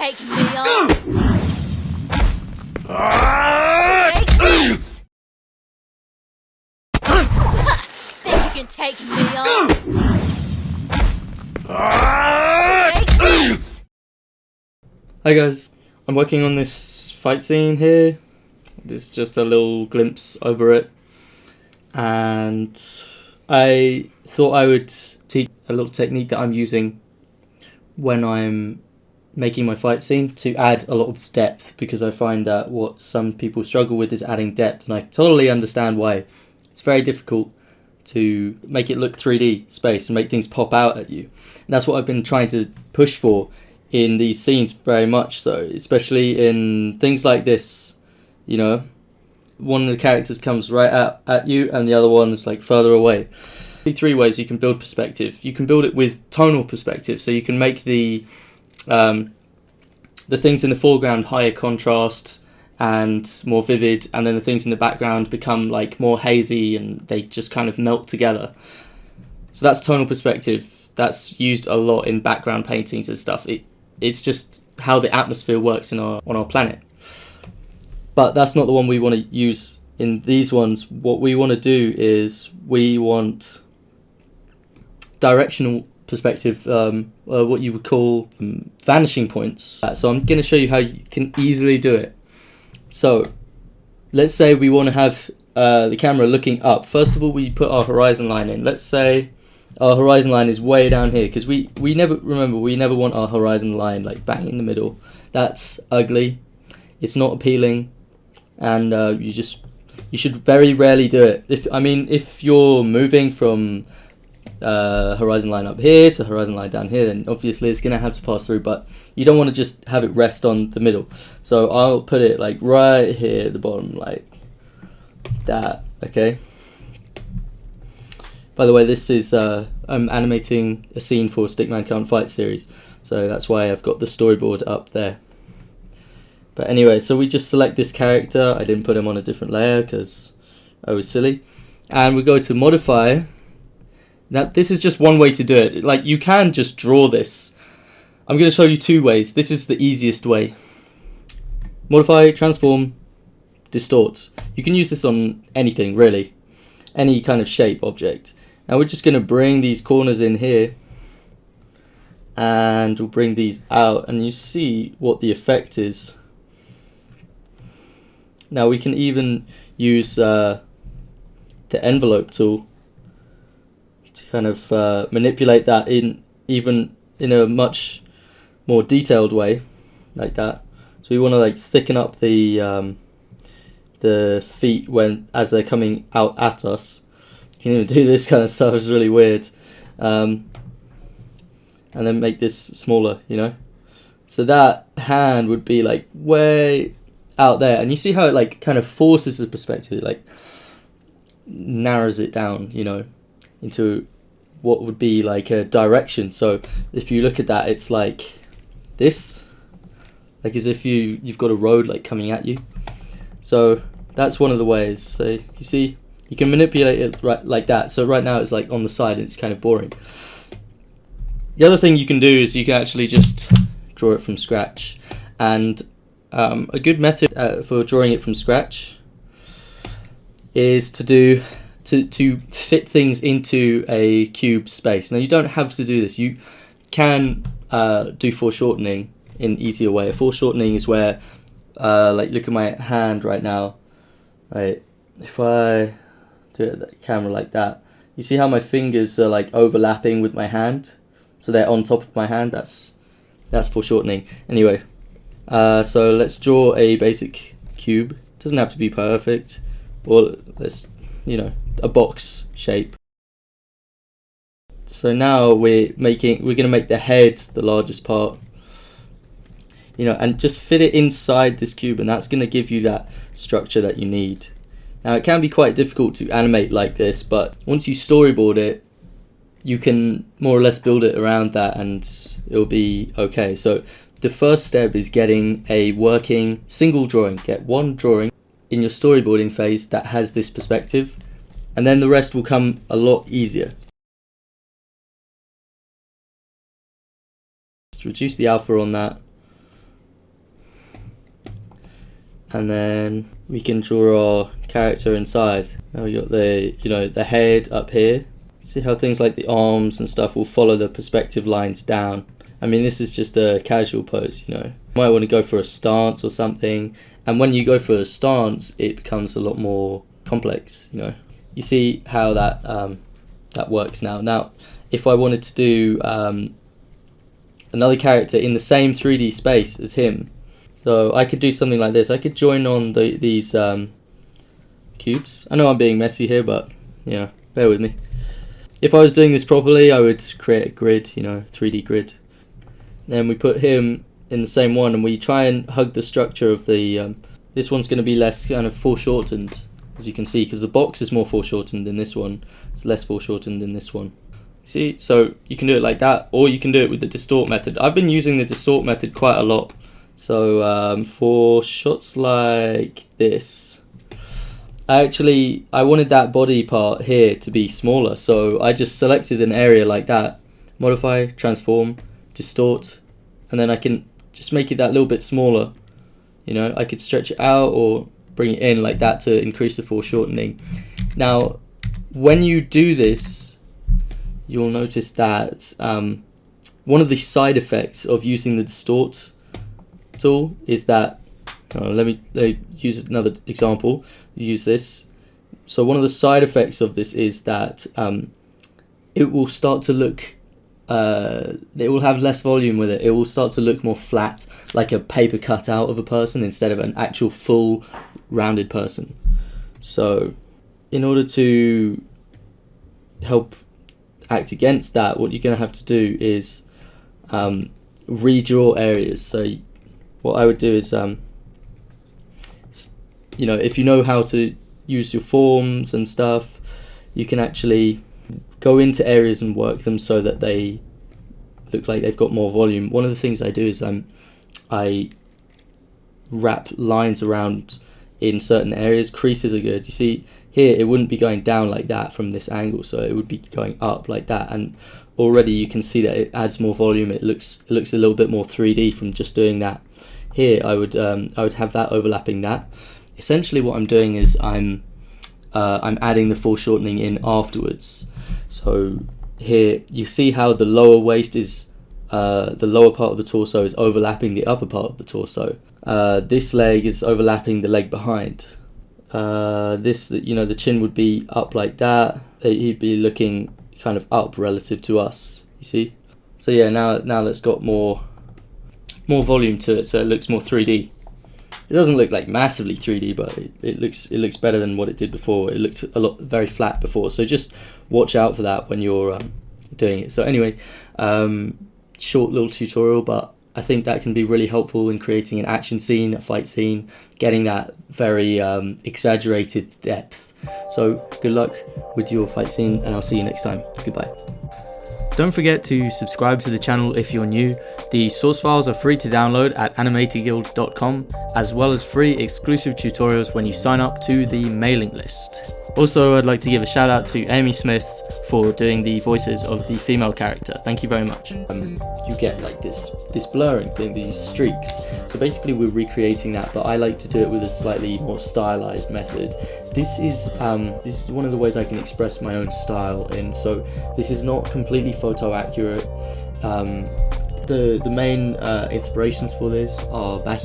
take me on? Take this! Think you can take me on? Take this! Hi guys, I'm working on this fight scene here. This is just a little glimpse over it. And I thought I would teach a little technique that I'm using when I'm making my fight scene to add a lot of depth, because I find that what some people struggle with is adding depth, and I totally understand why. It's very difficult to make it look 3D space and make things pop out at you. And that's what I've been trying to push for in these scenes very much so, especially in things like this, you know. One of the characters comes right at you and the other one's like further away. Three ways you can build perspective. You can build it with tonal perspective, so you can make the things in the foreground higher contrast and more vivid, and then the things in the background become like more hazy and they just kind of melt together. So that's tonal perspective. That's used a lot in background paintings and stuff. It's just how the atmosphere works on our planet. But that's not the one we want to use in these ones. What we want to do is we want directional perspective, what you would call vanishing points. So I'm going to show you how you can easily do it. So let's say we want to have the camera looking up. First of all, we put our horizon line in. Let's say our horizon line is way down here, because we never want our horizon line like bang in the middle. That's ugly. It's not appealing. And you should very rarely do it. If you're moving from horizon line up here to horizon line down here, then obviously it's gonna have to pass through, but you don't want to just have it rest on the middle. So I'll put it like right here at the bottom, like that. Okay. By the way, this is I'm animating a scene for Stickman Can't Fight series, so that's why I've got the storyboard up there. But anyway, so we just select this character. I didn't put him on a different layer because I was silly. And we go to Modifier. Now, this is just one way to do it. Like, you can just draw this. I'm going to show you two ways. This is the easiest way. Modify, transform, distort. You can use this on anything, really. Any kind of shape object. Now, we're just going to bring these corners in here. And we'll bring these out. And you see what the effect is. Now we can even use the envelope tool to kind of manipulate that even in a much more detailed way, like that. So we want to like thicken up the feet as they're coming out at us. You can even do this kind of stuff. It's really weird. And then make this smaller, you know. So that hand would be like way out there, and you see how it like kind of forces the perspective, it like narrows it down, you know, into what would be like a direction. So if you look at that, it's like this, like as if you've got a road like coming at you. So that's one of the ways. So you see, you can manipulate it right like that. So right now it's like on the side and it's kind of boring. The other thing you can do is you can actually just draw it from scratch. And a good method for drawing it from scratch is to fit things into a cube space. Now you don't have to do this. You can do foreshortening in an easier way. A foreshortening is where, like, look at my hand right now. Right, if I do it at the camera like that, you see how my fingers are like overlapping with my hand, so they're on top of my hand. That's foreshortening. Anyway. So let's draw a basic cube. It doesn't have to be perfect, or let's, you know, a box shape. So now we're going to make the head the largest part, you know, and just fit it inside this cube, and that's going to give you that structure that you need. Now it can be quite difficult to animate like this, but once you storyboard it, you can more or less build it around that and it'll be okay. So the first step is getting a working single drawing. Get one drawing in your storyboarding phase that has this perspective, and then the rest will come a lot easier. Just reduce the alpha on that. and then we can draw our character inside. Now we got the, you know, the head up here. See how things like the arms and stuff will follow the perspective lines down. I mean, this is just a casual pose, you know. You might want to go for a stance or something, and when you go for a stance, it becomes a lot more complex, you know. You see how that that works now. Now, if I wanted to do another character in the same 3D space as him, so I could do something like this. I could join on these cubes. I know I'm being messy here, but yeah, bear with me. If I was doing this properly, I would create a grid, you know, 3D grid. Then we put him in the same one, and we try and hug the structure of the. This one's going to be less kind of foreshortened, as you can see, because the box is more foreshortened than this one. It's less foreshortened than this one. See, so you can do it like that, or you can do it with the distort method. I've been using the distort method quite a lot. So for shots like this, I wanted that body part here to be smaller, so I just selected an area like that, modify, transform, distort, and then I can just make it that little bit smaller. You know, I could stretch it out or bring it in like that to increase the foreshortening. Now, when you do this, you'll notice that one of the side effects of using the distort tool is that, let me use another example. Use this. So one of the side effects of this is that it will start to look, it will have less volume with it. It will start to look more flat, like a paper cutout of a person instead of an actual full rounded person. So in order to help act against that, what you're going to have to do is redraw areas. So what I would do is, you know, if you know how to use your forms and stuff, you can actually go into areas and work them so that they look like they've got more volume. One of the things I do is I wrap lines around in certain areas. Creases are good. You see here, it wouldn't be going down like that from this angle, so it would be going up like that, and already you can see that it adds more volume. It looks a little bit more 3D from just doing that. Here I would have that overlapping that. Essentially what I'm doing is I'm adding the foreshortening in afterwards. So here you see how the lower waist is, the lower part of the torso is overlapping the upper part of the torso. This leg is overlapping the leg behind. This, you know, the chin would be up like that. He'd be looking kind of up relative to us. You see? So yeah, now that's got more volume to it, so it looks more 3D. It doesn't look like massively 3D, but it looks better than what it did before. It looked very flat before, so just watch out for that when you're doing it. So anyway, short little tutorial, but I think that can be really helpful in creating an action scene, a fight scene, getting that very exaggerated depth. So good luck with your fight scene, and I'll see you next time. Goodbye. Don't forget to subscribe to the channel if you're new. The source files are free to download at animatorguild.com, as well as free exclusive tutorials when you sign up to the mailing list. Also, I'd like to give a shout out to Aimee Smith for doing the voices of the female character. Thank you very much. You get like this blurring thing, these streaks. So basically we're recreating that, but I like to do it with a slightly more stylized method. This is one of the ways I can express my own style in. So this is not completely photo accurate. The main inspirations for this are back